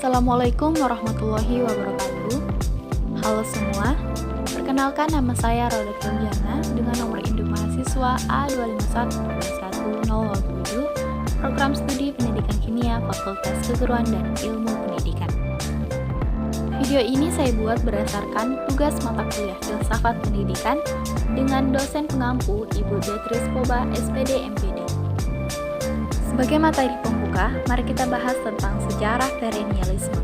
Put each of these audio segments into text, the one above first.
Assalamualaikum warahmatullahi wabarakatuh. Halo semua, perkenalkan nama saya Roda Juliana dengan nomor induk mahasiswa A25111027, Program Studi Pendidikan Kimia Fakultas Keguruan dan Ilmu Pendidikan. Video ini saya buat berdasarkan tugas mata kuliah Filsafat Pendidikan dengan dosen pengampu Ibu Beatrice Poba, SPD MPD. Sebagai materi pembuka, mari kita bahas tentang sejarah perennialisme.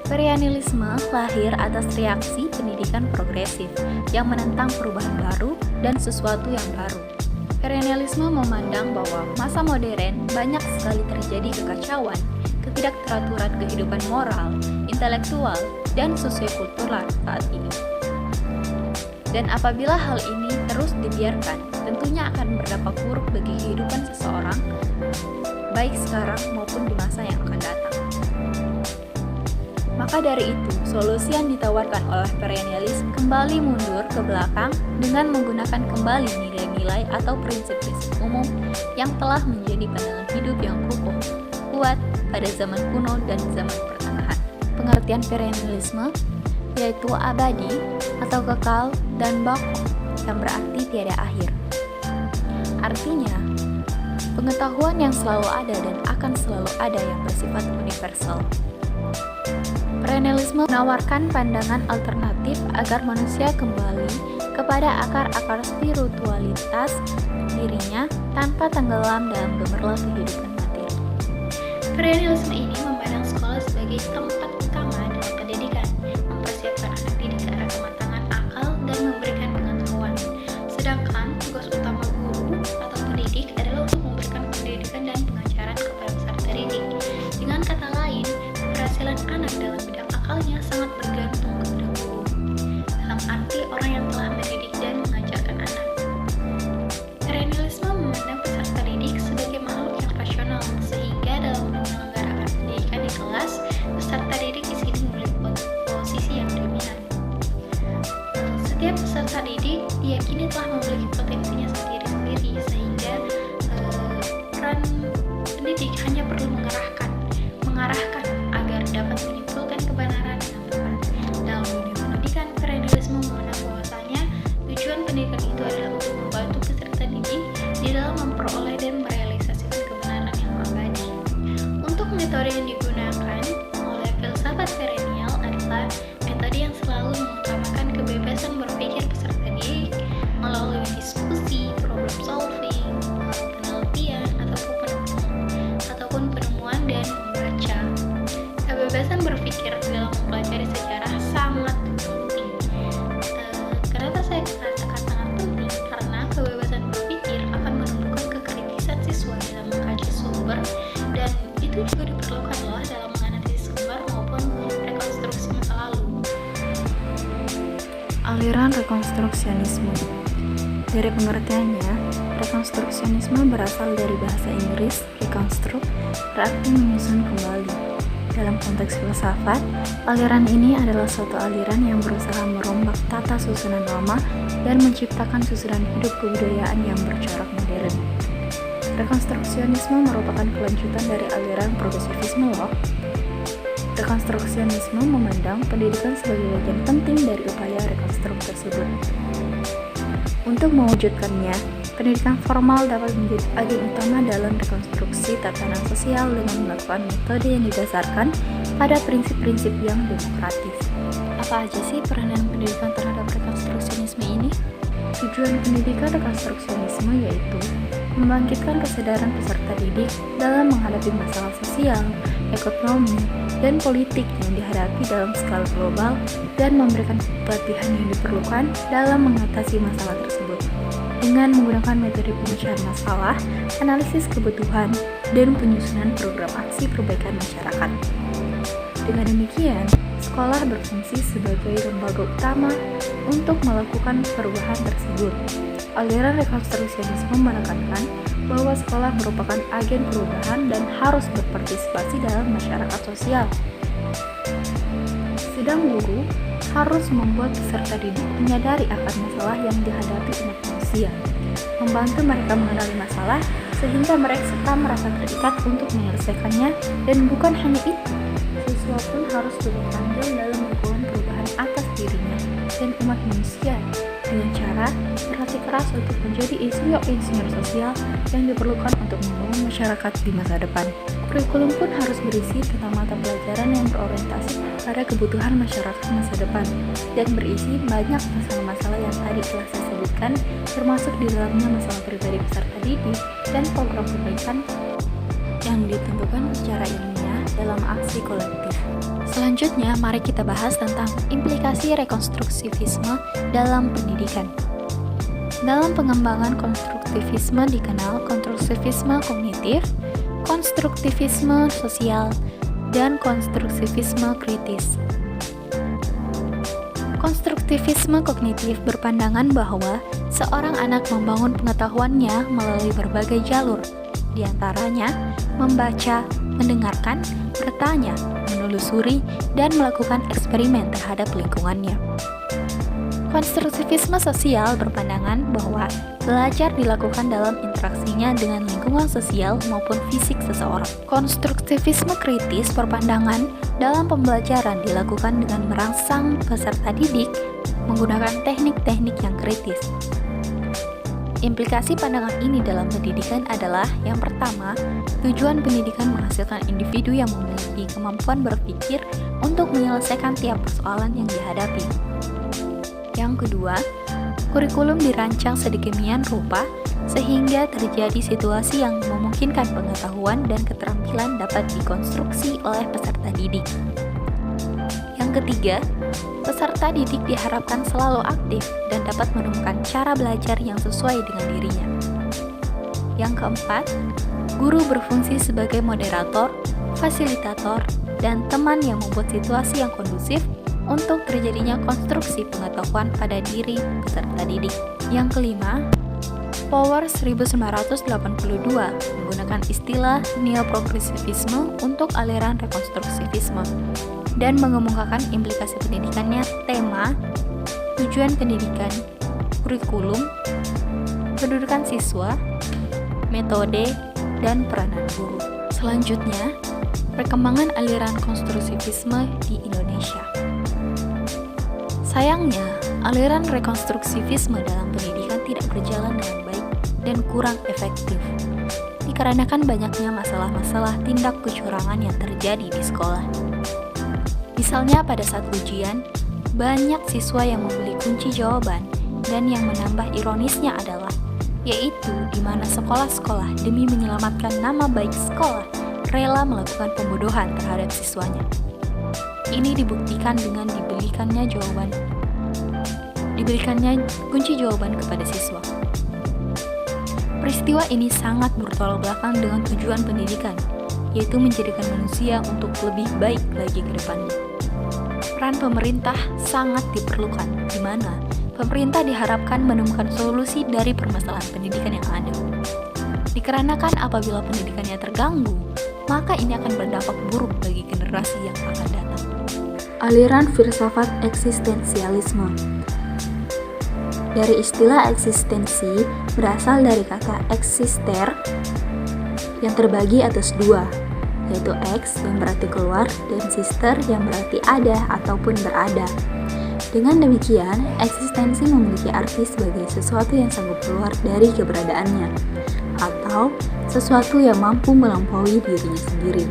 Perennialisme lahir atas reaksi pendidikan progresif yang menentang perubahan baru dan sesuatu yang baru. Perennialisme memandang bahwa masa modern banyak sekali terjadi kekacauan, ketidakteraturan kehidupan moral, intelektual, dan sosiokultural saat ini. Dan apabila hal ini terus dibiarkan, tentunya akan berdampak buruk bagi kehidupan seseorang, baik sekarang maupun di masa yang akan datang. Maka dari itu, solusi yang ditawarkan oleh perennialis kembali mundur ke belakang dengan menggunakan kembali nilai-nilai atau prinsip-prinsip umum yang telah menjadi pandangan hidup yang kokoh, kuat pada zaman kuno dan zaman pertengahan. Pengertian perennialisme yaitu abadi atau kekal dan baqo yang berarti tiada akhir. Artinya, pengetahuan yang selalu ada dan akan selalu ada yang bersifat universal. Perennialisme menawarkan pandangan alternatif agar manusia kembali kepada akar-akar spiritualitas dirinya tanpa tenggelam dalam gemerlap kehidupan materi. Perennialisme ini memandang sekolah sebagai tempat utama dalam pendidikan, mempersiapkan anak didik ke arah kematangan akal dan memberikan pengetahuan. Sedangkan tugas utama guru atau pendidik adalah untuk memberikan pendidikan dan pengajaran kepada peserta didik. Dengan kata lain, keberhasilan anak dalam bidang akalnya sangat bergantung kepada guru, dalam arti orang yang telah mendidik dan mengajarkan anak. Perennialisme memandang peserta didik sebagai makhluk yang rasional, sehingga dalam menyelenggarakan pendidikan di kelas, peserta didik di sini memiliki posisi yang dominan. Setiap peserta didik diyakini telah memiliki potensinya sendiri-sendiri, sehingga peran pendidik hanya perlu mengarahkan agar dapat menyimpulkan kebenaran dengan tepat. Dalam dunia pendidikan, perennialisme memandang bahwasanya tujuan pendidikan itu adalah untuk membantu peserta didik di dalam memperoleh dan merealisasikan kebenaran yang abadi. Untuk metode yang digunakan oleh filsafat perennial adalah metode yang selalu mengutamakan kebebasan berpikir peserta didik melalui diskusi, problem solving, penelitian, ataupun penemuan dan membaca. Kebebasan berpikir dalam mempelajari sejarah sangat penting. Kenapa saya katakan sangat penting? Karena kebebasan berpikir akan menumbuhkan kekritisan siswa dalam mengkaji sumber, dan itu juga diperlukan loh dalam menganalisis sumber maupun rekonstruksi masa lalu. Aliran rekonstruksionisme. Dari pengertiannya, rekonstruksionisme berasal dari bahasa Inggris reconstruct, berarti menyusun kembali. Dalam konteks filsafat, aliran ini adalah suatu aliran yang berusaha merombak tata susunan lama dan menciptakan susunan hidup kebudayaan yang bercorak modern. Rekonstruksionisme merupakan kelanjutan dari aliran progresivisme loh. Rekonstruksionisme memandang pendidikan sebagai bagian penting dari upaya rekonstruksi tersebut. Untuk mewujudkannya, pendidikan formal dapat menjadi agen utama dalam rekonstruksi tatanan sosial dengan melakukan metode yang didasarkan pada prinsip-prinsip yang demokratis. Apa aja sih peranan pendidikan terhadap rekonstruksionisme ini? Tujuan pendidikan rekonstruksionisme yaitu membangkitkan kesadaran peserta didik dalam menghadapi masalah sosial, ekonomi, dan politik yang dihadapi dalam skala global dan memberikan pelatihan yang diperlukan dalam mengatasi masalah tersebut dengan menggunakan metode pemecahan masalah, analisis kebutuhan, dan penyusunan program aksi perbaikan masyarakat. Dengan demikian, sekolah berfungsi sebagai lembaga utama untuk melakukan perubahan tersebut. Aliran rekonstruksionisme menekankan bahwa sekolah merupakan agen perubahan dan harus berpartisipasi dalam masyarakat sosial. Sedang guru harus membuat peserta didik menyadari akan masalah yang dihadapi umat manusia membantu mereka mengenali masalah sehingga mereka merasa terikat untuk menyelesaikannya. Dan bukan hanya itu, siswa pun harus turut andil dalam melakukan perubahan atas dirinya dan umat manusia dengan cara berlatih keras untuk menjadi insinyur sosial yang diperlukan untuk membangun masyarakat di masa depan. Kurikulum pun harus berisi tentang mata pelajaran yang berorientasi pada kebutuhan masyarakat masa depan dan berisi banyak masalah-masalah yang tadi telah saya sebutkan, termasuk di dalamnya masalah pribadi peserta didik dan program kebaikan yang ditentukan secara ilmiah dalam aksi kolektif. Selanjutnya, mari kita bahas tentang implikasi rekonstruktivisme dalam pendidikan. Dalam pengembangan konstruktivisme dikenal konstruktivisme kognitif, konstruktivisme sosial, dan konstruktivisme kritis. Konstruktivisme kognitif berpandangan bahwa seorang anak membangun pengetahuannya melalui berbagai jalur, di antaranya membaca, mendengarkan, bertanya, menelusuri, dan melakukan eksperimen terhadap lingkungannya. Konstruktivisme sosial berpandangan bahwa belajar dilakukan dalam interaksinya dengan lingkungan sosial maupun fisik seseorang. Konstruktivisme kritis berpandangan dalam pembelajaran dilakukan dengan merangsang peserta didik menggunakan teknik-teknik yang kritis. Implikasi pandangan ini dalam pendidikan adalah yang pertama, tujuan pendidikan menghasilkan individu yang memiliki kemampuan berpikir untuk menyelesaikan tiap persoalan yang dihadapi. Yang kedua, kurikulum dirancang sedemikian rupa sehingga terjadi situasi yang memungkinkan pengetahuan dan keterampilan dapat dikonstruksi oleh peserta didik. Yang ketiga, peserta didik diharapkan selalu aktif dan dapat menemukan cara belajar yang sesuai dengan dirinya. Yang keempat, guru berfungsi sebagai moderator, fasilitator, dan teman yang membuat situasi yang kondusif untuk terjadinya konstruksi pengetahuan pada diri peserta didik. Yang kelima, Power 1982 menggunakan istilah neoprogresivisme untuk aliran rekonstruktivisme dan mengemukakan implikasi pendidikannya, tema, tujuan pendidikan, kurikulum, kedudukan siswa, metode, dan peranan guru. Selanjutnya, perkembangan aliran konstruktivisme di Indonesia. Sayangnya, aliran rekonstruktivisme dalam pendidikan tidak berjalan dengan baik dan kurang efektif, dikarenakan banyaknya masalah-masalah tindak kecurangan yang terjadi di sekolah. Misalnya pada saat ujian, banyak siswa yang membeli kunci jawaban dan yang menambah ironisnya adalah, yaitu di mana sekolah-sekolah demi menyelamatkan nama baik sekolah rela melakukan pembodohan terhadap siswanya. Ini dibuktikan dengan diberikannya kunci jawaban kepada siswa. Peristiwa ini sangat bertolak belakang dengan tujuan pendidikan, yaitu menjadikan manusia untuk lebih baik lagi ke depannya. Peran pemerintah sangat diperlukan, di mana pemerintah diharapkan menemukan solusi dari permasalahan pendidikan yang ada. Dikarenakan apabila pendidikannya terganggu, maka ini akan berdampak buruk bagi generasi yang akan datang. Aliran filsafat eksistensialisme. Dari istilah eksistensi berasal dari kata eksister yang terbagi atas dua, yaitu ex yang berarti keluar dan sister yang berarti ada ataupun berada. Dengan demikian, eksistensi memiliki arti sebagai sesuatu yang sanggup keluar dari keberadaannya, atau sesuatu yang mampu melampaui dirinya sendiri.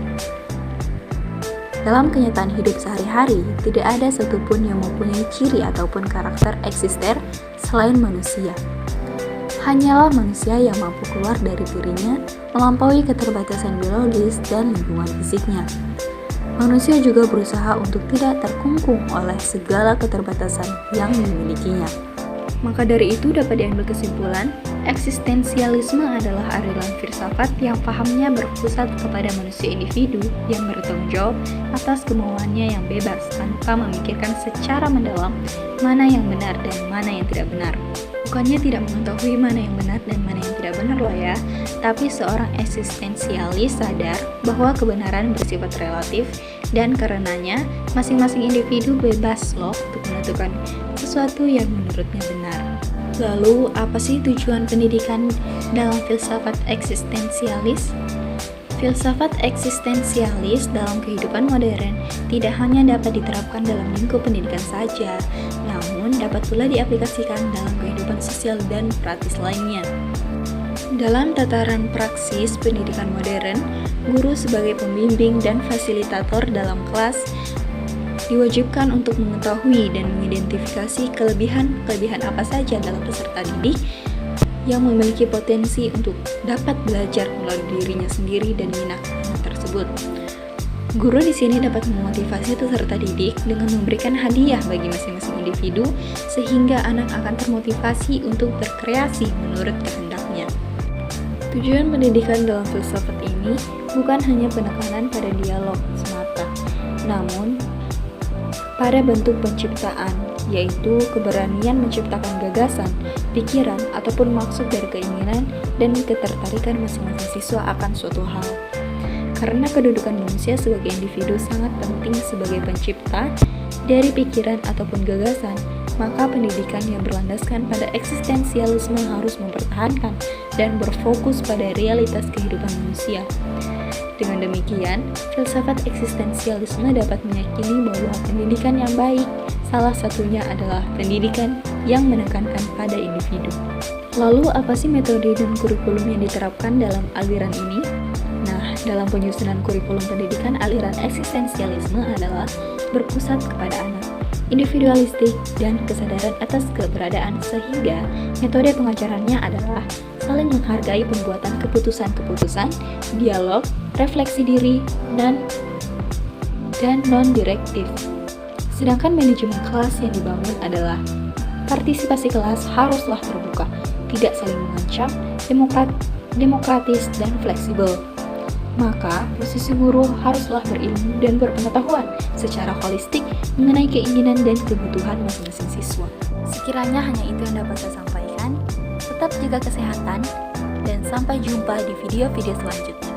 Dalam kenyataan hidup sehari-hari, tidak ada satupun yang mempunyai ciri ataupun karakter eksister selain manusia. Hanyalah manusia yang mampu keluar dari dirinya, melampaui keterbatasan biologis dan lingkungan fisiknya. Manusia juga berusaha untuk tidak terkungkung oleh segala keterbatasan yang dimilikinya. Maka dari itu dapat diambil kesimpulan, eksistensialisme adalah aliran filsafat yang pahamnya berpusat kepada manusia individu yang bertanggung jawab atas kemauannya yang bebas tanpa memikirkan secara mendalam mana yang benar dan mana yang tidak benar. Bukannya tidak mengetahui mana yang benar dan mana yang tidak benar loh ya, tapi seorang eksistensialis sadar bahwa kebenaran bersifat relatif dan karenanya masing-masing individu bebas loh untuk menentukan sesuatu yang menurutnya benar. Lalu, apa sih tujuan pendidikan dalam filsafat eksistensialis? Filsafat eksistensialis dalam kehidupan modern tidak hanya dapat diterapkan dalam lingkup pendidikan saja, namun dapat pula diaplikasikan dalam kehidupan sosial dan praktis lainnya. Dalam tataran praksis pendidikan modern, guru sebagai pembimbing dan fasilitator dalam kelas diwajibkan untuk mengetahui dan mengidentifikasi kelebihan apa saja dalam peserta didik yang memiliki potensi untuk dapat belajar melalui dirinya sendiri dan minat tersebut. Guru di sini dapat memotivasi peserta didik dengan memberikan hadiah bagi masing-masing individu sehingga anak akan termotivasi untuk berkreasi menurut kehendaknya. Tujuan pendidikan dalam filsafat ini bukan hanya penekanan pada dialog semata, namun pada bentuk penciptaan, yaitu keberanian menciptakan gagasan, pikiran, ataupun maksud dari keinginan dan ketertarikan masing-masing siswa akan suatu hal. Karena kedudukan manusia sebagai individu sangat penting sebagai pencipta dari pikiran ataupun gagasan, maka pendidikan yang berlandaskan pada eksistensialisme harus mempertahankan dan berfokus pada realitas kehidupan manusia. Dengan demikian, filsafat eksistensialisme dapat meyakini bahwa pendidikan yang baik salah satunya adalah pendidikan yang menekankan pada individu. Lalu, apa sih metode dan kurikulum yang diterapkan dalam aliran ini? Nah, dalam penyusunan kurikulum pendidikan, aliran eksistensialisme adalah berpusat kepada anak, individualistik, dan kesadaran atas keberadaan, sehingga metode pengajarannya adalah saling menghargai pembuatan keputusan-keputusan, dialog, refleksi diri, dan non-direktif. Sedangkan manajemen kelas yang dibangun adalah partisipasi kelas haruslah terbuka, tidak saling mengancam, demokratis, dan fleksibel. Maka, posisi guru haruslah berilmu dan berpengetahuan secara holistik mengenai keinginan dan kebutuhan masing-masing siswa. Sekiranya hanya itu yang dapat saya sampaikan. Tetap jaga kesehatan, dan sampai jumpa di video-video selanjutnya.